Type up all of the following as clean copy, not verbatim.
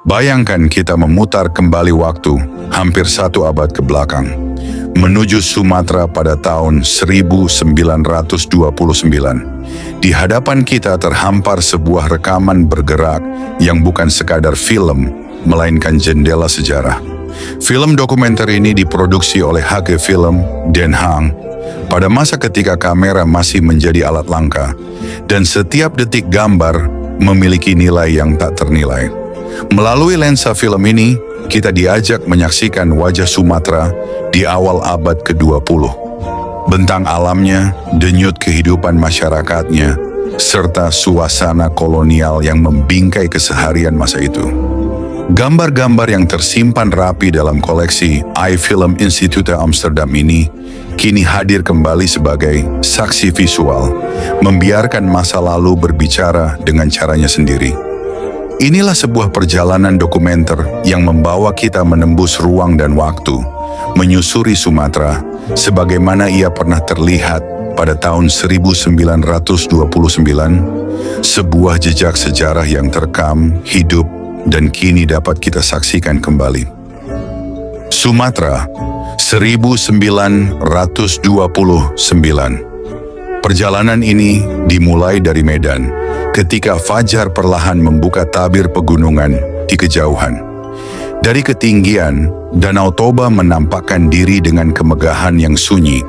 Bayangkan kita memutar kembali waktu hampir 1 abad ke belakang, menuju Sumatera pada tahun 1929. Di hadapan kita terhampar sebuah rekaman bergerak yang bukan sekadar film, melainkan jendela sejarah. Film dokumenter ini diproduksi oleh HG Film Den Haag pada masa ketika kamera masih menjadi alat langka, dan setiap detik gambar memiliki nilai yang tak ternilai. Melalui lensa film ini, kita diajak menyaksikan wajah Sumatera di awal abad ke-20. Bentang alamnya, denyut kehidupan masyarakatnya, serta suasana kolonial yang membingkai keseharian masa itu. Gambar-gambar yang tersimpan rapi dalam koleksi iFilm Institute Amsterdam ini kini hadir kembali sebagai saksi visual, membiarkan masa lalu berbicara dengan caranya sendiri. Inilah sebuah perjalanan dokumenter yang membawa kita menembus ruang dan waktu, menyusuri Sumatera sebagaimana ia pernah terlihat pada tahun 1929, sebuah jejak sejarah yang terekam, hidup, dan kini dapat kita saksikan kembali. Sumatera, 1929. Perjalanan ini dimulai dari Medan, ketika fajar perlahan membuka tabir pegunungan di kejauhan. Dari ketinggian, Danau Toba menampakkan diri dengan kemegahan yang sunyi.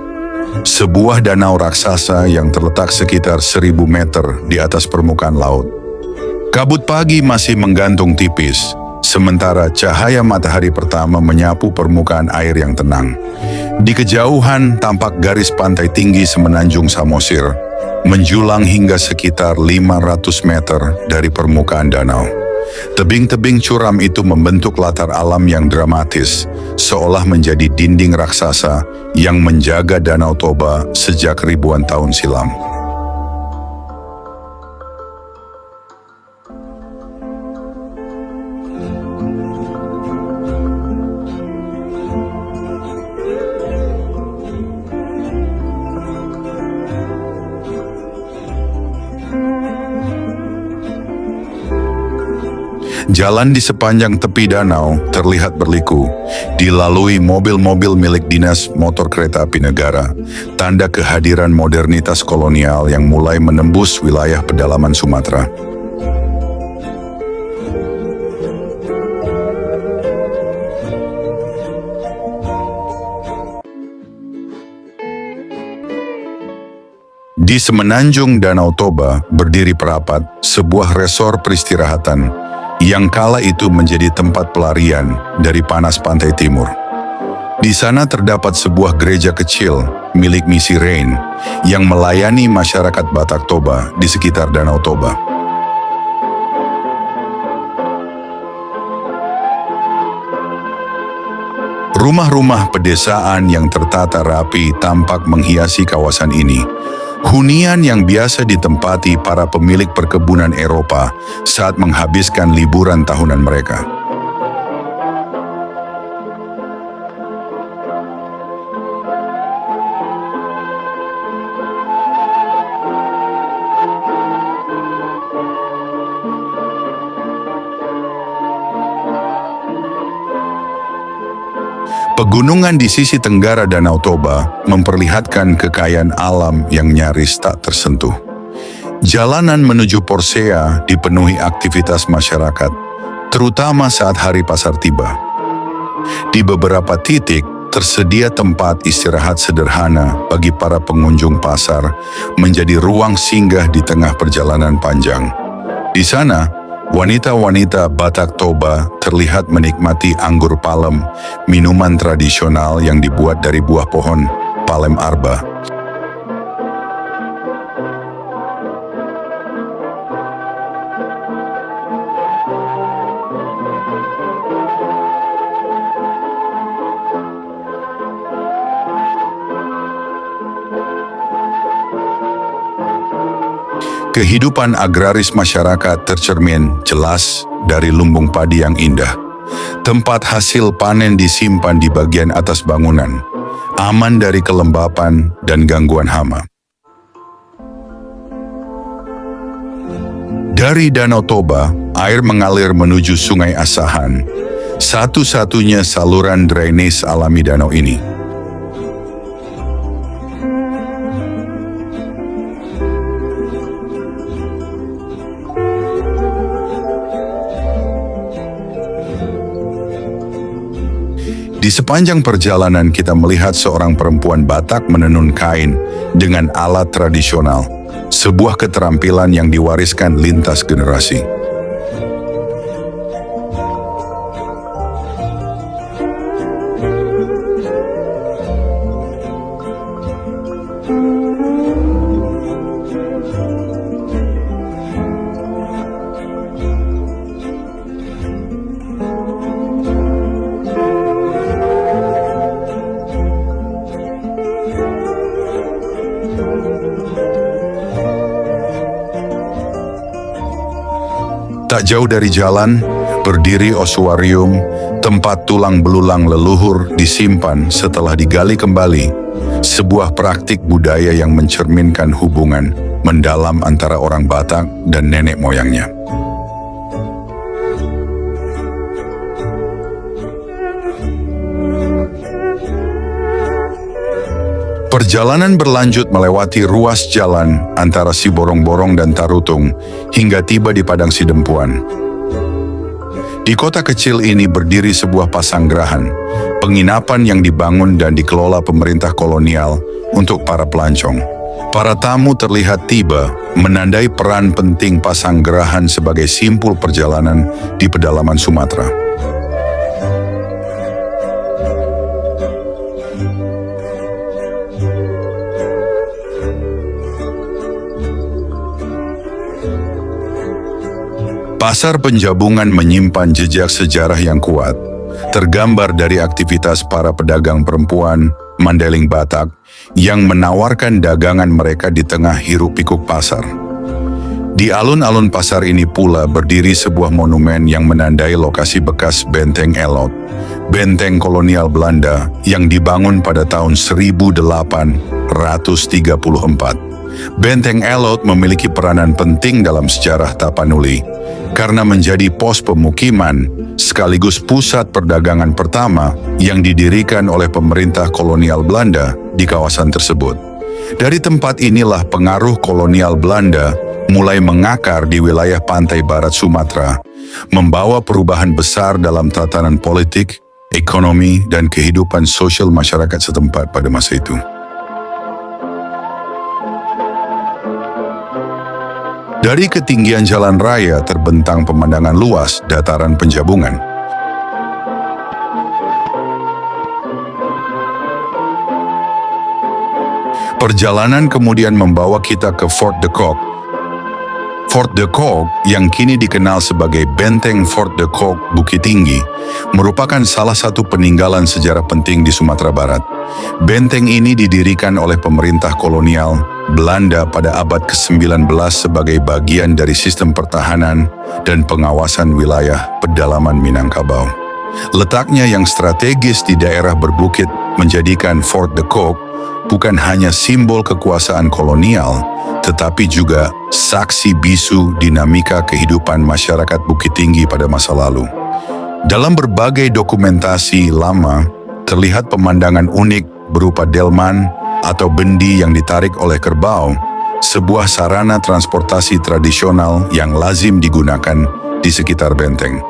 Sebuah danau raksasa yang terletak sekitar 1000 meter di atas permukaan laut. Kabut pagi masih menggantung tipis, sementara cahaya matahari pertama menyapu permukaan air yang tenang. Di kejauhan tampak garis pantai tinggi semenanjung Samosir, menjulang hingga sekitar 500 meter dari permukaan danau. Tebing-tebing curam itu membentuk latar alam yang dramatis, seolah menjadi dinding raksasa yang menjaga Danau Toba sejak ribuan tahun silam. Jalan di sepanjang tepi danau terlihat berliku, dilalui mobil-mobil milik dinas motor kereta api negara, tanda kehadiran modernitas kolonial yang mulai menembus wilayah pedalaman Sumatera. Di semenanjung Danau Toba berdiri Perapat, sebuah resor peristirahatan yang kala itu menjadi tempat pelarian dari panas pantai timur. Di sana terdapat sebuah gereja kecil milik misi Rain yang melayani masyarakat Batak Toba di sekitar Danau Toba. Rumah-rumah pedesaan yang tertata rapi tampak menghiasi kawasan ini. Hunian yang biasa ditempati para pemilik perkebunan Eropa saat menghabiskan liburan tahunan mereka. Pegunungan di sisi tenggara Danau Toba memperlihatkan kekayaan alam yang nyaris tak tersentuh. Jalanan menuju Porsea dipenuhi aktivitas masyarakat, terutama saat hari pasar tiba. Di beberapa titik tersedia tempat istirahat sederhana bagi para pengunjung pasar, menjadi ruang singgah di tengah perjalanan panjang. Di sana, wanita-wanita Batak Toba terlihat menikmati anggur palem, minuman tradisional yang dibuat dari buah pohon palem arba. Kehidupan agraris masyarakat tercermin jelas dari lumbung padi yang indah. Tempat hasil panen disimpan di bagian atas bangunan, aman dari kelembapan dan gangguan hama. Dari Danau Toba, air mengalir menuju Sungai Asahan, satu-satunya saluran drainase alami danau ini. Di sepanjang perjalanan kita melihat seorang perempuan Batak menenun kain dengan alat tradisional, sebuah keterampilan yang diwariskan lintas generasi. Tak jauh dari jalan, berdiri osuarium, tempat tulang belulang leluhur disimpan setelah digali kembali, sebuah praktik budaya yang mencerminkan hubungan mendalam antara orang Batak dan nenek moyangnya. Perjalanan berlanjut melewati ruas jalan antara Siborong-Borong dan Tarutung hingga tiba di Padang Sidempuan. Di kota kecil ini berdiri sebuah pasanggerahan, penginapan yang dibangun dan dikelola pemerintah kolonial untuk para pelancong. Para tamu terlihat tiba, menandai peran penting pasanggerahan sebagai simpul perjalanan di pedalaman Sumatera. Pasar Penjabungan menyimpan jejak sejarah yang kuat, tergambar dari aktivitas para pedagang perempuan Mandailing Batak yang menawarkan dagangan mereka di tengah hiruk-pikuk pasar. Di alun-alun pasar ini pula berdiri sebuah monumen yang menandai lokasi bekas Benteng Elot, benteng kolonial Belanda yang dibangun pada tahun 1834. Benteng Elot memiliki peranan penting dalam sejarah Tapanuli, karena menjadi pos pemukiman sekaligus pusat perdagangan pertama yang didirikan oleh pemerintah kolonial Belanda di kawasan tersebut. Dari tempat inilah pengaruh kolonial Belanda mulai mengakar di wilayah pantai barat Sumatera, membawa perubahan besar dalam tatanan politik, ekonomi, dan kehidupan sosial masyarakat setempat pada masa itu. Dari ketinggian jalan raya terbentang pemandangan luas dataran Penjabungan. Perjalanan kemudian membawa kita ke Fort de Kock. Fort de Kock yang kini dikenal sebagai Benteng Fort de Kock Bukit Tinggi merupakan salah satu peninggalan sejarah penting di Sumatera Barat. Benteng ini didirikan oleh pemerintah kolonial Belanda pada abad ke-19 sebagai bagian dari sistem pertahanan dan pengawasan wilayah pedalaman Minangkabau. Letaknya yang strategis di daerah berbukit menjadikan Fort de Kock bukan hanya simbol kekuasaan kolonial, tetapi juga saksi bisu dinamika kehidupan masyarakat Bukit Tinggi pada masa lalu. Dalam berbagai dokumentasi lama, terlihat pemandangan unik berupa delman atau bendi yang ditarik oleh kerbau, sebuah sarana transportasi tradisional yang lazim digunakan di sekitar benteng.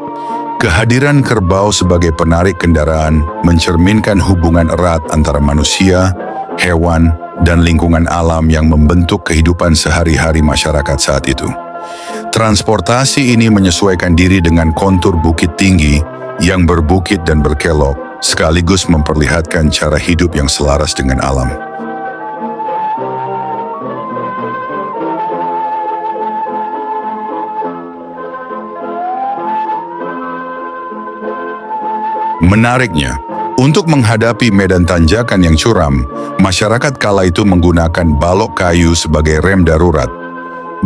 Kehadiran kerbau sebagai penarik kendaraan mencerminkan hubungan erat antara manusia, hewan, dan lingkungan alam yang membentuk kehidupan sehari-hari masyarakat saat itu. Transportasi ini menyesuaikan diri dengan kontur bukit tinggi yang berbukit dan berkelok, sekaligus memperlihatkan cara hidup yang selaras dengan alam. Menariknya, untuk menghadapi medan tanjakan yang curam, masyarakat kala itu menggunakan balok kayu sebagai rem darurat.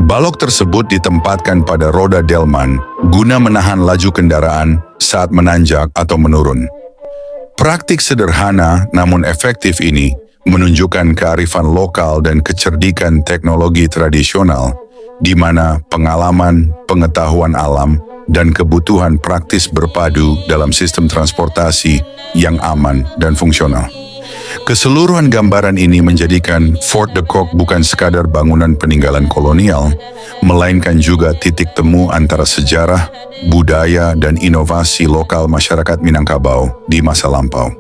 Balok tersebut ditempatkan pada roda delman guna menahan laju kendaraan saat menanjak atau menurun. Praktik sederhana namun efektif ini menunjukkan kearifan lokal dan kecerdikan teknologi tradisional, di mana pengalaman, pengetahuan alam, dan kebutuhan praktis berpadu dalam sistem transportasi yang aman dan fungsional. Keseluruhan gambaran ini menjadikan Fort de Kock bukan sekadar bangunan peninggalan kolonial, melainkan juga titik temu antara sejarah, budaya, dan inovasi lokal masyarakat Minangkabau di masa lampau.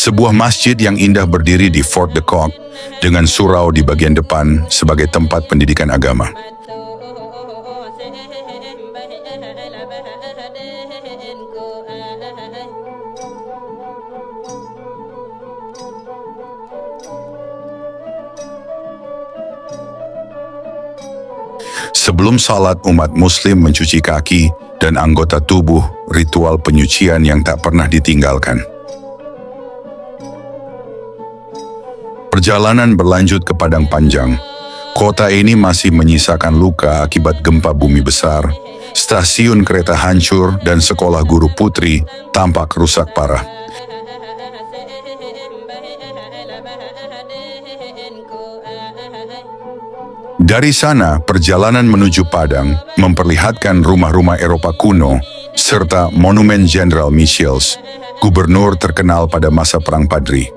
Sebuah masjid yang indah berdiri di Fort de Kock dengan surau di bagian depan sebagai tempat pendidikan agama. Sebelum salat, umat Muslim mencuci kaki dan anggota tubuh, ritual penyucian yang tak pernah ditinggalkan. Perjalanan berlanjut ke Padang Panjang. Kota ini masih menyisakan luka akibat gempa bumi besar, stasiun kereta hancur, dan sekolah guru putri tampak rusak parah. Dari sana, perjalanan menuju Padang memperlihatkan rumah-rumah Eropa kuno serta Monumen Jenderal Michiels, gubernur terkenal pada masa Perang Padri.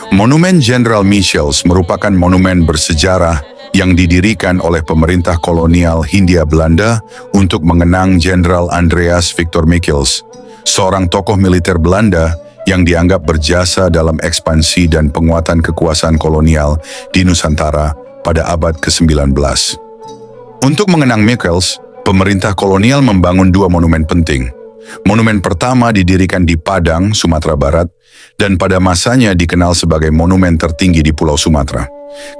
Monumen Jenderal Michiels merupakan monumen bersejarah yang didirikan oleh pemerintah kolonial Hindia Belanda untuk mengenang Jenderal Andreas Victor Michiels, seorang tokoh militer Belanda yang dianggap berjasa dalam ekspansi dan penguatan kekuasaan kolonial di Nusantara pada abad ke-19. Untuk mengenang Michiels, pemerintah kolonial membangun dua monumen penting. Monumen pertama didirikan di Padang, Sumatera Barat, dan pada masanya dikenal sebagai monumen tertinggi di Pulau Sumatera.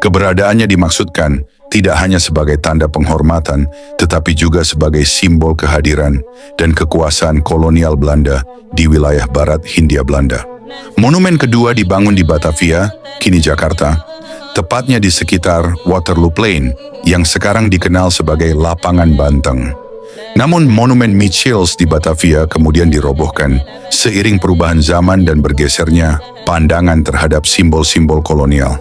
Keberadaannya dimaksudkan tidak hanya sebagai tanda penghormatan, tetapi juga sebagai simbol kehadiran dan kekuasaan kolonial Belanda di wilayah barat Hindia Belanda. Monumen kedua dibangun di Batavia, kini Jakarta, tepatnya di sekitar Waterloo Plain, yang sekarang dikenal sebagai Lapangan Banteng. Namun monumen Michiels di Batavia kemudian dirobohkan seiring perubahan zaman dan bergesernya pandangan terhadap simbol-simbol kolonial.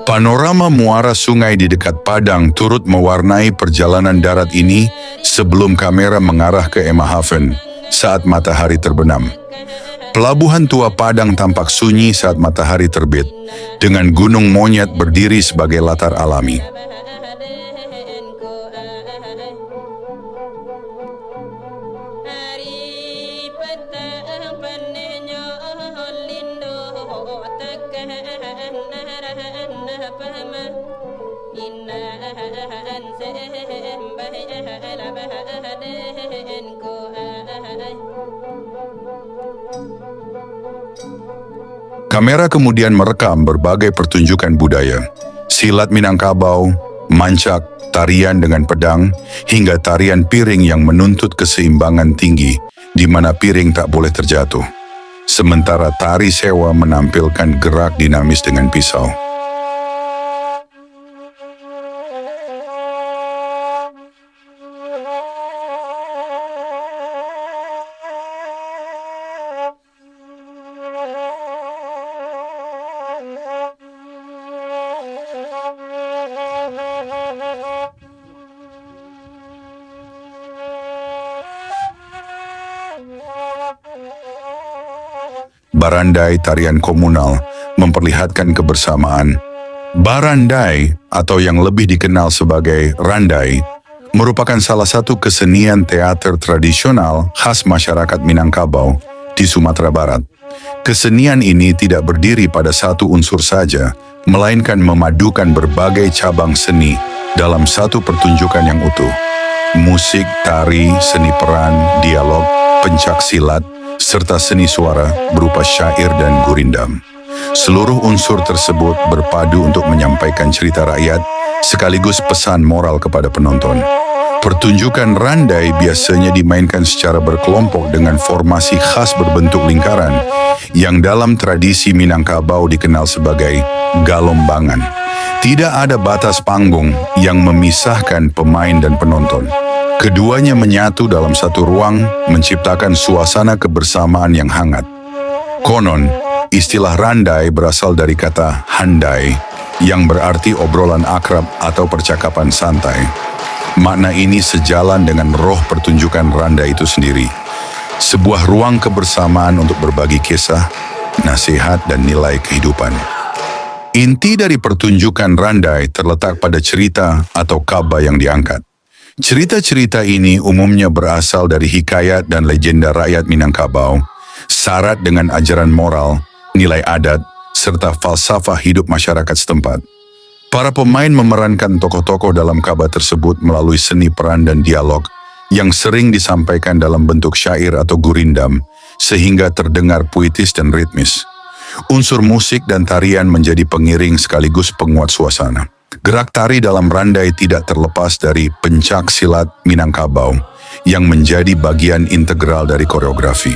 Panorama muara sungai di dekat Padang turut mewarnai perjalanan darat ini sebelum kamera mengarah ke Emmahaven saat matahari terbenam. Pelabuhan tua Padang tampak sunyi saat matahari terbit, dengan gunung monyet berdiri sebagai latar alami. Kamera kemudian merekam berbagai pertunjukan budaya, silat Minangkabau, mancak, tarian dengan pedang, hingga tarian piring yang menuntut keseimbangan tinggi, di mana piring tak boleh terjatuh. Sementara tari sewa menampilkan gerak dinamis dengan pisau. Barandai tarian komunal memperlihatkan kebersamaan. Barandai atau yang lebih dikenal sebagai randai merupakan salah satu kesenian teater tradisional khas masyarakat Minangkabau di Sumatera Barat. Kesenian ini tidak berdiri pada satu unsur saja, melainkan memadukan berbagai cabang seni dalam satu pertunjukan yang utuh. Musik, tari, seni peran, dialog, pencak silat, serta seni suara berupa syair dan gurindam. Seluruh unsur tersebut berpadu untuk menyampaikan cerita rakyat sekaligus pesan moral kepada penonton. Pertunjukan randai biasanya dimainkan secara berkelompok dengan formasi khas berbentuk lingkaran yang dalam tradisi Minangkabau dikenal sebagai galombangan. Tidak ada batas panggung yang memisahkan pemain dan penonton. Keduanya menyatu dalam satu ruang, menciptakan suasana kebersamaan yang hangat. Konon, istilah randai berasal dari kata handai, yang berarti obrolan akrab atau percakapan santai. Makna ini sejalan dengan roh pertunjukan randai itu sendiri. Sebuah ruang kebersamaan untuk berbagi kisah, nasihat, dan nilai kehidupan. Inti dari pertunjukan randai terletak pada cerita atau kaba yang diangkat. Cerita-cerita ini umumnya berasal dari hikayat dan legenda rakyat Minangkabau, syarat dengan ajaran moral, nilai adat, serta falsafah hidup masyarakat setempat. Para pemain memerankan tokoh-tokoh dalam kaba tersebut melalui seni peran dan dialog yang sering disampaikan dalam bentuk syair atau gurindam, sehingga terdengar puitis dan ritmis. Unsur musik dan tarian menjadi pengiring sekaligus penguat suasana. Gerak tari dalam randai tidak terlepas dari pencak silat Minangkabau yang menjadi bagian integral dari koreografi.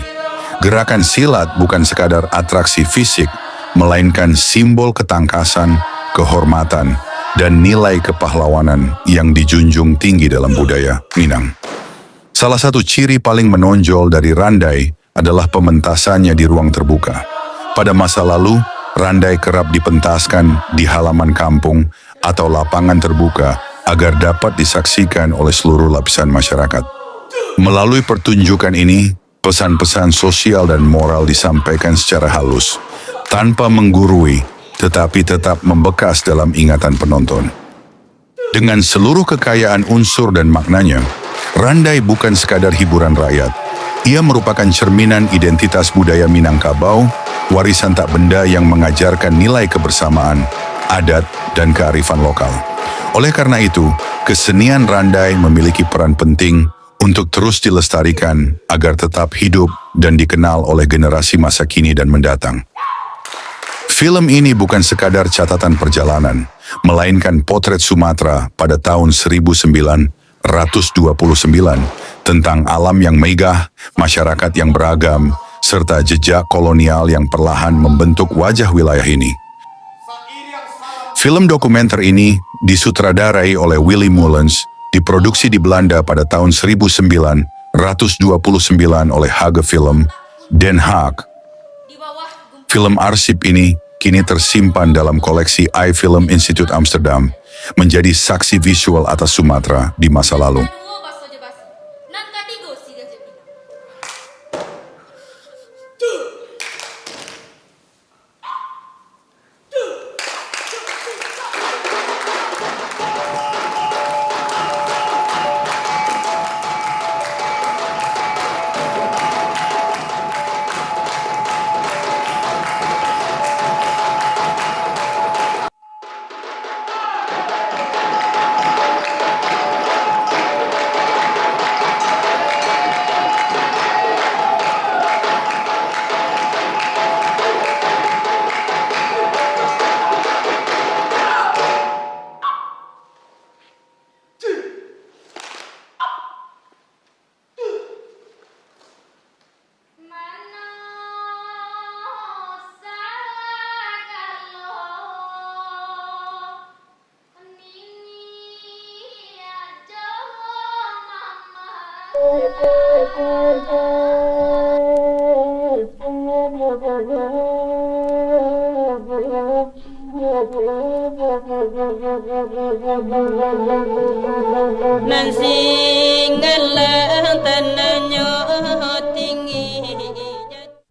Gerakan silat bukan sekadar atraksi fisik, melainkan simbol ketangkasan, kehormatan, dan nilai kepahlawanan yang dijunjung tinggi dalam budaya Minang. Salah satu ciri paling menonjol dari randai adalah pementasannya di ruang terbuka. Pada masa lalu, randai kerap dipentaskan di halaman kampung atau lapangan terbuka agar dapat disaksikan oleh seluruh lapisan masyarakat. Melalui pertunjukan ini, pesan-pesan sosial dan moral disampaikan secara halus, tanpa menggurui, tetapi tetap membekas dalam ingatan penonton. Dengan seluruh kekayaan unsur dan maknanya, randai bukan sekadar hiburan rakyat. Ia merupakan cerminan identitas budaya Minangkabau, warisan tak benda yang mengajarkan nilai kebersamaan, adat, dan kearifan lokal. Oleh karena itu, kesenian randai memiliki peran penting untuk terus dilestarikan agar tetap hidup dan dikenal oleh generasi masa kini dan mendatang. Film ini bukan sekadar catatan perjalanan, melainkan potret Sumatera pada tahun 1929 tentang alam yang megah, masyarakat yang beragam, serta jejak kolonial yang perlahan membentuk wajah wilayah ini. Film dokumenter ini disutradarai oleh Willy Moulens, diproduksi di Belanda pada tahun 1929 oleh Hage Film, Den Haag. Film arsip ini kini tersimpan dalam koleksi iFilm Institute Amsterdam, menjadi saksi visual atas Sumatera di masa lalu. Nancy